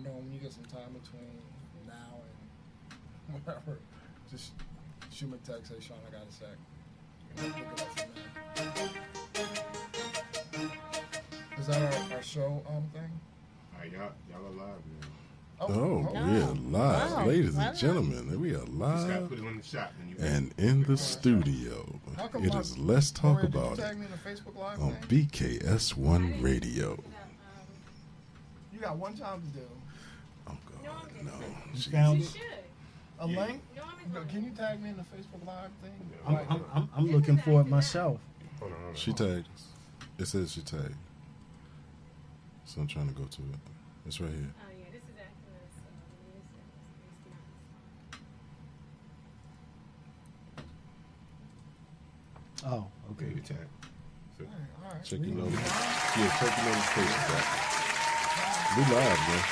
know when you get some time between now and whatever, just shoot me a text. Hey, Sean, I got a sec. Pick it up from there. Is that our show thing? All right, y'all are live now. Oh, we're live. Wow. Ladies and gentlemen, we are Just gotta live put it on the shot. and in the studio. It is Let's Talk About It on BKS1 Radio. You got one job to do. Oh, God, no. You found You it? should. A link? No, No, can you tag me in the Facebook Live thing? I'm looking for it myself. Hold on. She tagged. It says she tagged. So I'm trying to go to it. It's right here. Oh, yeah, this is Activist. Oh, Okay, okay. you tag. So, All right. Check your notifications. Yeah, check your notifications back. We live, man.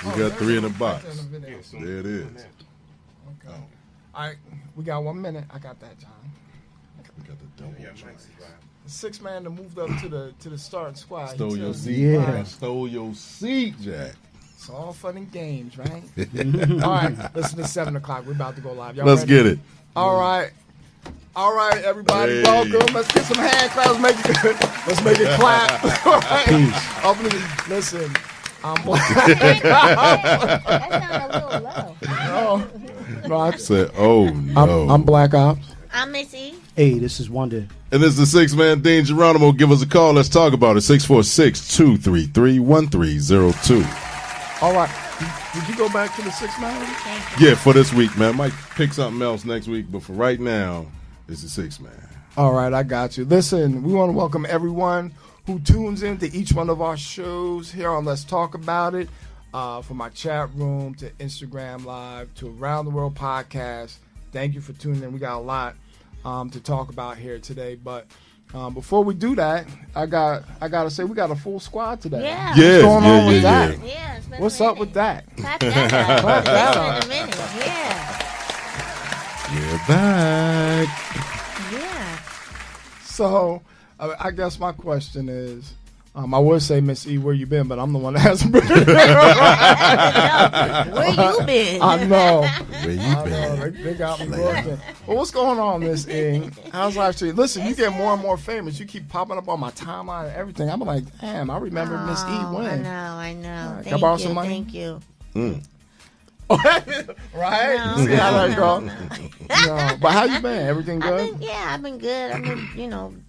We got three in the box. yeah, so There it is. on that. Okay. All right, we got 1 minute. I got that, John. We got the double Yeah, joint. Mike's live. The sixth man that moved up to the starting squad. He Stole your tells me, seat. Yeah. "Right, Stole your seat, Jack. it's all fun and games, right? All right, listen to 7 o'clock. We're about to go live. Y'all Let's ready? get it. All right. All right, everybody, Hey. welcome. Let's get some hand claps. Make it good. Let's make it clap. All right. Opening. Listen, I'm black. That sounded a little low. No, I Said, oh no. I'm Black Ops. I'm Missy. Hey, this is Wonder. And this is the six-man Dean Geronimo. Give us a call. Let's talk about it. 646-233-1302. All right. Did you go back to the 6 man? Thank you. Yeah, for this week, man. Might pick something else next week, but for right now, it's the 6 man. All right, I got you. Listen, we want to welcome everyone who tunes in to each one of our shows here on Let's Talk About It. From my chat room to Instagram Live to Around the World podcast. Thank you for tuning in. We got a lot to talk about here today. But before we do that, I gotta say we got a full squad today. Yeah. Yes, going on with yeah. that? Yeah, it's been What's a up minute. with that? Clap that up. Clap that It's been a minute. Yeah. We're back. Yeah. So I guess my question is, I would say Miss E, where you been? But I'm the one that hasn't been. Where you been? I know. Where you I know. been? They got me working. Well, what's going on, Miss E? How's life treating you? Listen, you get more and more famous. You keep popping up on my timeline and everything. I'm like, damn, I remember Miss E I when. know. Can I borrow some money? Thank you. Right? No, You see how that go? no. No. But how you been? Everything good? I've been good. I've been,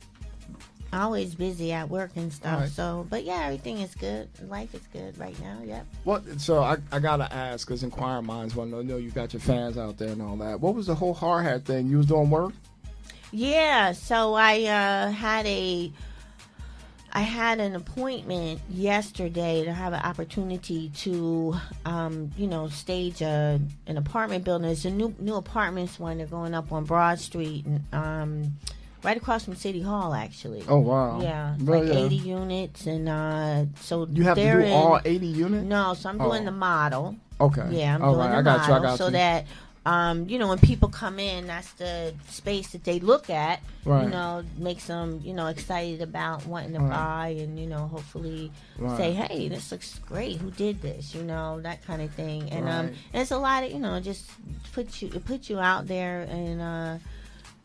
always busy at work and stuff. All right. So, but yeah, everything is good. Life is good right now. Yep. What? So I gotta ask, because inquiring minds want to know. You got your fans out there and all that. What was the whole hard hat thing? You was doing work? Yeah. So I had an appointment yesterday to have an opportunity to, stage an apartment building. It's a new apartments one. They're going up on Broad Street and right across from City Hall, actually. Oh wow. Yeah, Well, like yeah. 80 units, and so You have to they're do in, all 80 units? No, so I'm doing Oh. the model. Okay. Yeah, I'm All doing right. the I got you. model I got so you. that when people come in, that's the space that they look at. Right. Makes them excited about wanting to Right. buy, and say, Right. hey, this looks great. Who did this? That kind of thing. And Right. it's a lot of just put you out there and.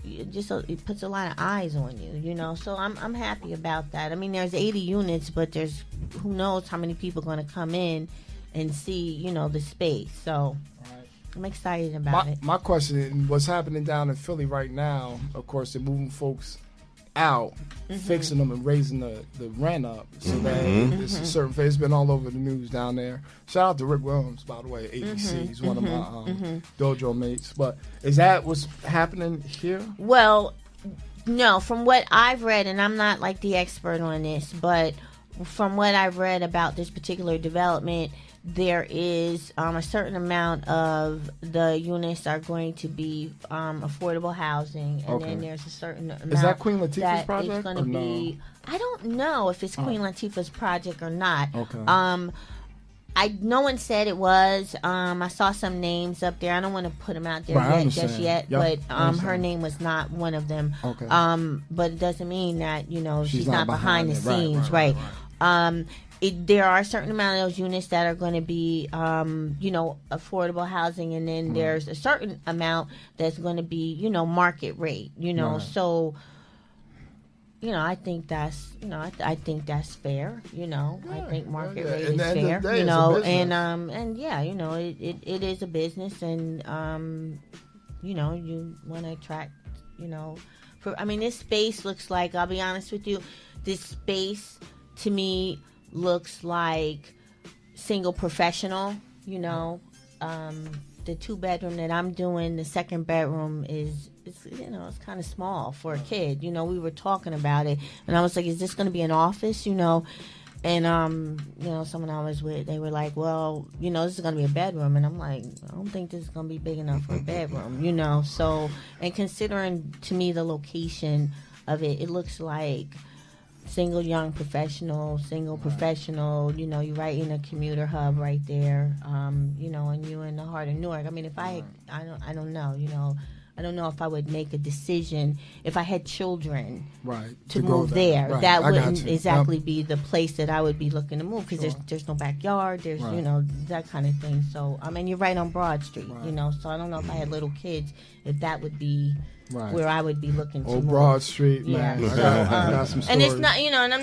It puts a lot of eyes on you, So I'm happy about that. I mean, there's 80 units, but there's who knows how many people are going to come in and see, the space. So Right. I'm excited about it. My question is, what's happening down in Philly right now, of course, they're moving folks out, fixing them and raising the rent up so that it's a certain phase. It's been all over the news down there. Shout out to Rick Williams, by the way, ABC. He's one of my dojo mates. But is that what's happening here? Well, no, from what I've read, and I'm not like the expert on this, but from what I've read about this particular development, there is a certain amount of the units are going to be affordable housing, and Okay. then there's a certain amount Is that Queen Latifah's that project is going or to no? be. I don't know if it's Queen Latifah's project or not. Okay. No one said it was. I saw some names up there. I don't want to put them out there Right, I yet, just understand. yet. Yep, But I understand. her name was not one of them. Okay. But it doesn't mean that she's not not behind the behind it. Right, scenes, right. there are a certain amount of those units that are going to be, affordable housing, and then there's a certain amount that's going to be, market rate. So. I think that's, I think that's fair. I think market rate is fair. And it is a business, and you want to attract, this space looks like, I'll be honest with you, this space to me looks like single professional. The 2-bedroom that I'm doing, the second bedroom is. It's kind of small for a kid. We were talking about it, and I was like, "Is this going to be an office?" And someone I was with, they were like, "Well, this is going to be a bedroom," and I'm like, "I don't think this is going to be big enough for a bedroom." So, and considering to me the location of it, it looks like single young professional, single professional. You're right in a commuter hub right there. And you in the heart of Newark. I mean, if I don't know. I don't know if I would make a decision if I had children to move there. Right. That wouldn't exactly be the place that I would be looking to move, because there's no backyard. There's that kind of thing. So you're right on Broad Street. So I don't know if I had little kids, if that would be where I would be looking to move. Broad Street, man. Yeah. I got some stories. And it's not, and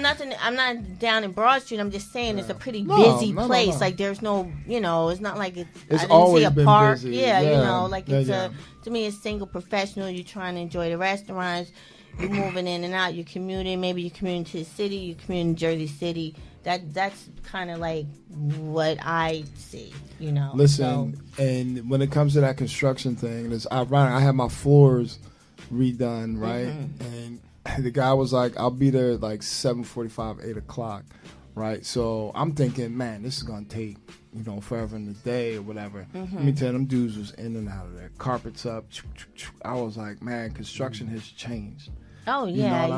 I'm not down in Broad Street. I'm just saying it's a pretty busy place. Like there's no, it's not like it's I didn't always see a been park. busy. It's to me, it's single professional. You're trying to enjoy the restaurants. You're moving in and out. You're commuting. Maybe you're commuting to the city. You're commuting to Jersey City. That's kind of like what I see. Listen, and when it comes to that construction thing, it's ironic. I had my floors redone, right? And the guy was like, "I'll be there at like 7:45, 8 o'clock." Right, so I'm thinking, man, this is gonna take forever in the day or whatever. Let me tell you, them dudes was in and out of there, carpets up. I was like, man, construction has changed. Oh yeah,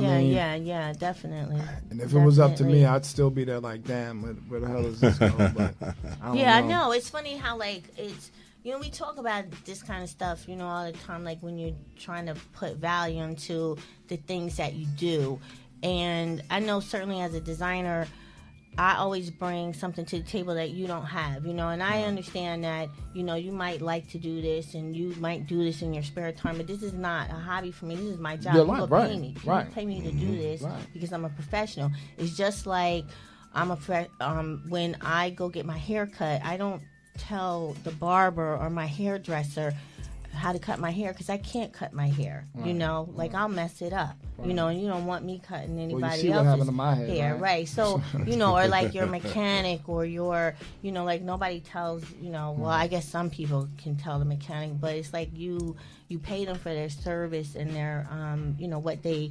yeah, definitely. And if it was up to me, I'd still be there. Like, damn, where the hell is this going? But I know. It's funny how it's. We talk about this kind of stuff, all the time, like when you're trying to put value into the things that you do. And I know certainly as a designer, I always bring something to the table that you don't have, and I understand that, you might like to do this and you might do this in your spare time, but this is not a hobby for me. This is my job. People pay me. People pay me to do this because I'm a professional. It's just like when I go get my hair cut, I don't tell the barber or my hairdresser how to cut my hair, because I can't cut my hair, I'll mess it up, and you don't want me cutting anybody else's hair, right? So, or like your mechanic or your, like nobody tells, well, I guess some people can tell the mechanic, but it's like you pay them for their service and their, what they,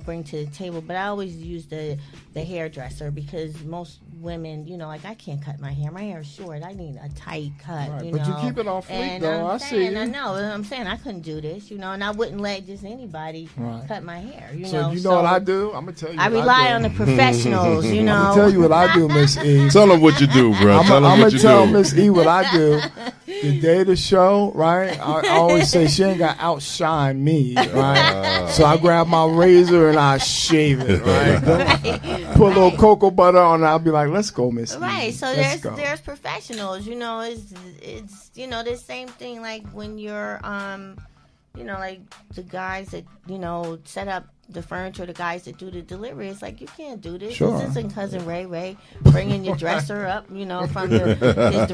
bring to the table. But I always use the hairdresser, because most women, like I can't cut my hair. My hair is short. I need a tight cut, But you keep it off fleek, though. I see you. I know. I'm saying I couldn't do this, and I wouldn't let just anybody cut my hair, So what I do? I'm going to tell you. I rely on the professionals, I'm going to tell you what I do, Miss E. Tell them what you do, bro. I'm going to tell Miss E what I do. The day of the show, right? I always say she ain't got to outshine me, right? So I grab my razor and I shave it, right? Put a little cocoa butter on it. I'll be like, let's go, Miss E. Right. So there's professionals, it's the same thing like when you're like the guys that, set up the furniture, the guys that do the delivery. It's like, you can't do this. Sure. This isn't Cousin Ray bringing your dresser up, from the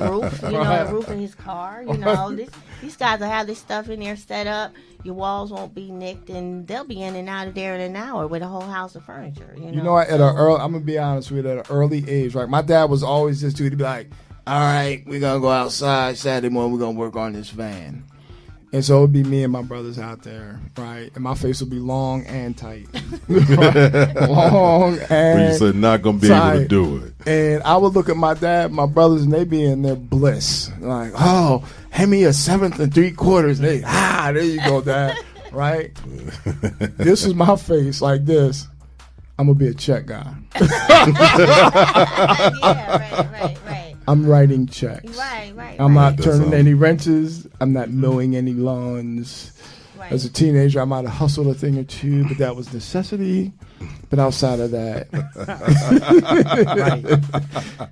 roof, the roof of his car. These guys will have this stuff in there set up. Your walls won't be nicked, and they'll be in and out of there in an hour with a whole house of furniture. I'm going to be honest with you, at an early age, right? My dad was always this dude. He'd be like, all right, we're going to go outside Saturday morning. We're going to work on this van. And so it would be me and my brothers out there, right? And my face would be long and tight. Long and But you said not going to be able to do it. And I would look at my dad, my brothers, and they be in their bliss. Like, oh, hand me a 7 3/4. They, there you go, Dad. Right? This is my face like this. I'm going to be a check guy. Yeah, right. I'm writing checks. Right. I'm not turning any wrenches. I'm not mowing any lawns. Right. As a teenager, I might have hustled a thing or two, but that was necessity. But outside of that,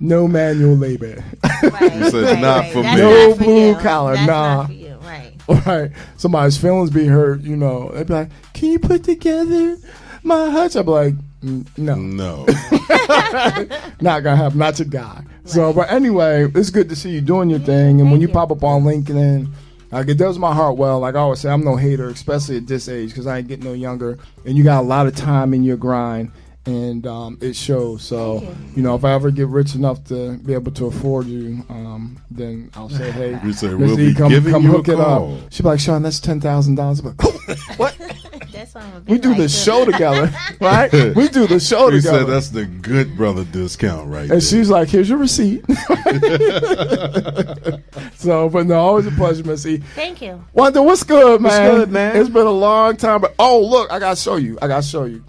no manual labor. Right. You said not for That's me. No not for blue you. collar, That's nah. not for you. Right. Right. Somebody's feelings be hurt, you know. They'd be like, "Can you put together my hutch?" I'd be like, "No, No. not gonna happen. Not your guy." So, but anyway, it's good to see you doing your thing. And when you pop up on LinkedIn, like, it does my heart well. Like I always say, I'm no hater, especially at this age, because I ain't getting no younger. And you got a lot of time in your grind, and it shows. So, you know, if I ever get rich enough to be able to afford you, then I'll say, "Hey, We say Miss we'll E, be come giving you a hook it call. up." She'd be like, "Sean, that's $10,000." I'm like, "What? That's what I'm gonna be We do like the too. show together, right? We do the show We together." said that's the good brother discount right there. And she's like, "Here's your receipt." So, but no, always a pleasure, Miss E. Thank you. Wanda, what's good, man? good, man? It's been a long time, but oh, look, I gotta show you.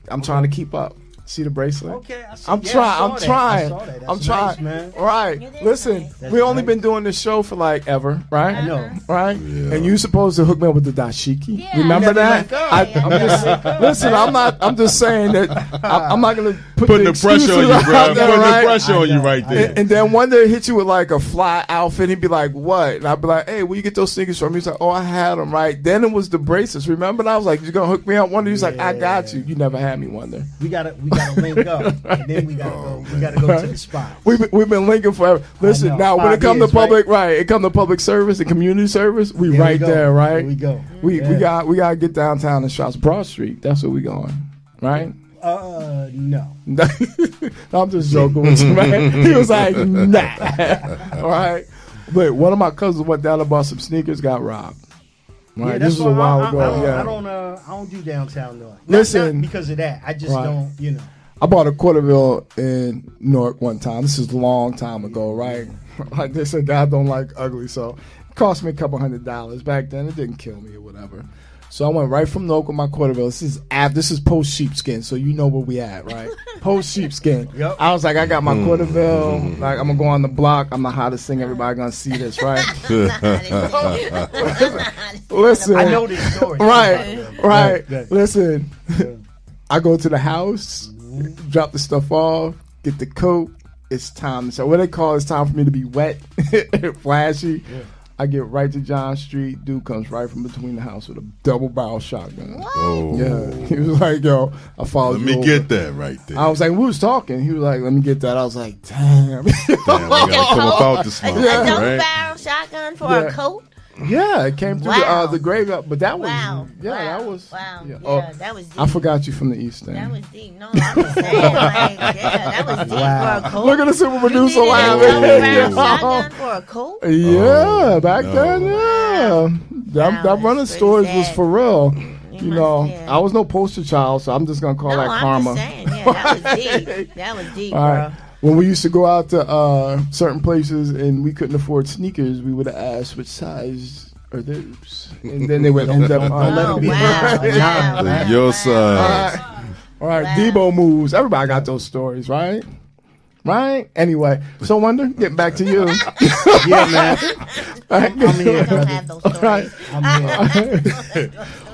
I'm trying to keep up. See the bracelet? Okay, I see. I'm Yeah, trying. I saw I'm that. trying. I saw that. That's I'm trying, nice, man. Right. It is Listen, nice. That's we only nice. been doing this show for like ever, right? I know. Right? Yeah. And you supposed to hook me up with the dashiki. Yeah. Remember Never that? let go. I'm just listen. I'm just saying that I'm not gonna Putting the pressure on you, excuses bro. out there, Putting right? the pressure on you right there. And then one day hit you with like a fly outfit. He'd be like, "What?" And I'd be like, "Hey, where you get those sneakers from?" He's like, "Oh, I had them." Right. Then it was the bracelets. Remember? And I was like, "You gonna hook me up?" Wonder. He's like, "I got you." You never had me wonder. We gotta link up, and then we gotta go. We gotta go to the spot. We've been linking forever. Listen, know. now when it 5 comes to years, public, right? It comes to public service and community service. We There we right go. there, right? There we go. We Yeah. gotta get downtown and shots Broad Street. That's where we going, right? No. I'm just joking with you, man. He was like, "Nah." All right. But one of my cousins went down and bought some sneakers, got robbed. Right. Yeah, This was a while ago. I Yeah. don't do downtown North. Listen. not because of that. I just Right. don't. You know. I bought a Quarterville in Newark one time. This is a long time ago, right? Like they said, God don't like ugly, so it cost me a couple $100 back then. It didn't kill me or whatever. So I went right from Newark with my Quarterville. This is post sheepskin, so you know where we at, right? Post sheepskin. Yep. I was like, I got my Quarterville. Like I'm gonna go on the block. I'm the hottest thing. Everybody gonna see this, right? Listen, I know this story. right. Yeah. Listen, I go to the house, drop the stuff off, get the coat. It's time. So what they call it's time for me to be wet, flashy. Yeah. I get right to John Street. Dude comes right from between the house with a double barrel shotgun. Oh. Yeah, he was like, "Yo, I followed Let you me over." get that right there. I was like, we was talking. He was like, "Let me get that." I was like, "Damn." Damn, we gotta come up out the A smoke, double right? barrel shotgun for Yeah. a coat? Yeah, it came through Wow. the graveyard, but that was Wow. that was Wow. yeah. Yeah, that was deep. I forgot you from the East That End. was deep. No, I'm just saying, like, yeah, that was deep Wow. for a coat. Look at the super You producer needed a laughing. double barrel Yeah. shotgun for a coat? Yeah, back no. then, yeah. Wow, That running that's pretty stories was sad. for real. You You know, must- yeah. I was no poster child, so I'm just gonna call No, that I'm karma. just saying, yeah, that was deep. That was deep, All bro. right. When we used to go out to certain places and we couldn't afford sneakers, we would have asked which size are those, and then they would end up. Don't let Oh, it be wow. heard. Wow. The Wow. your Wow. size. All right, Wow. Debo moves. Everybody got those stories, right? Right. Anyway, so Wonder, getting back to you. Yeah, man. I'm here, I don't brother. have those stories. Right. I'm here.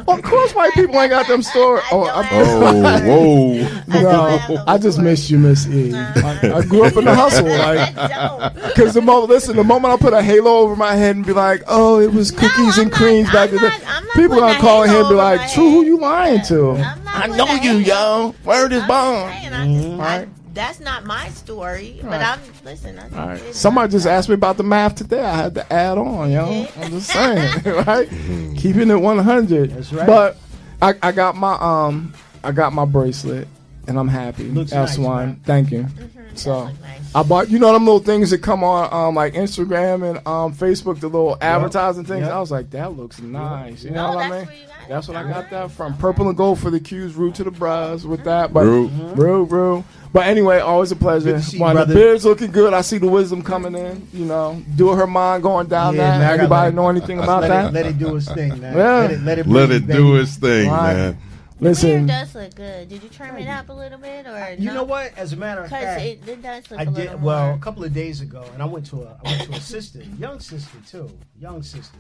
Of course, white people ain't got them stories. I don't have Oh, whoa. No, I just missed you, Miss E. I grew up in the hustle, like. Don't. Because the moment I put a halo over my head and be like, "Oh, it was cookies and I'm creams not- back I'm in the not- I'm not people putting gonna a call in here and be halo over like, my "True, who head. you lying to?" I'm not I putting know a you, halo. yo. Word is I'm bond. just saying, I Right. that's not my story, but Right. I'm listen. I All right. it's Somebody not- just asked me about the math today. I had to add on, yo. I'm just saying, right? Keeping it 100. That's right. But I got my bracelet, and I'm happy. Looks That's nice, one. man. Thank you. So That look nice. I bought, you know, them little things that come on like Instagram and Facebook, the little advertising things. Yep. I was like, that looks nice. You know Oh, what I that's mean? where you got it That's what I from. got that from. Purple and gold for the Q's, root to the bras with that. But Root. Rue. But anyway, always a pleasure. Good to see you, When the brother. beard's looking good, I see the wisdom coming in. You know, doing her mind going down Yeah, that. man, I gotta Anybody let it- know anything about that? Let it do its thing, man. Yeah. Let it Let breathe, it do baby. its thing, Right. man. Your Listen, hair does look good. Did you trim it up a little bit, or You know what? As a matter of Because fact, it does look I a little did well a more. couple of days ago, and I went to a sister, young sister too, young sister,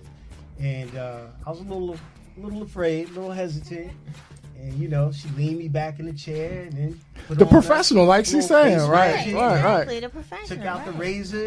and I was a little afraid, a little hesitant. And, you know, she leaned me back in the chair and then put The on professional, like she's saying, face right, mask. right, Exactly, right. the professional. Took out the right. razor.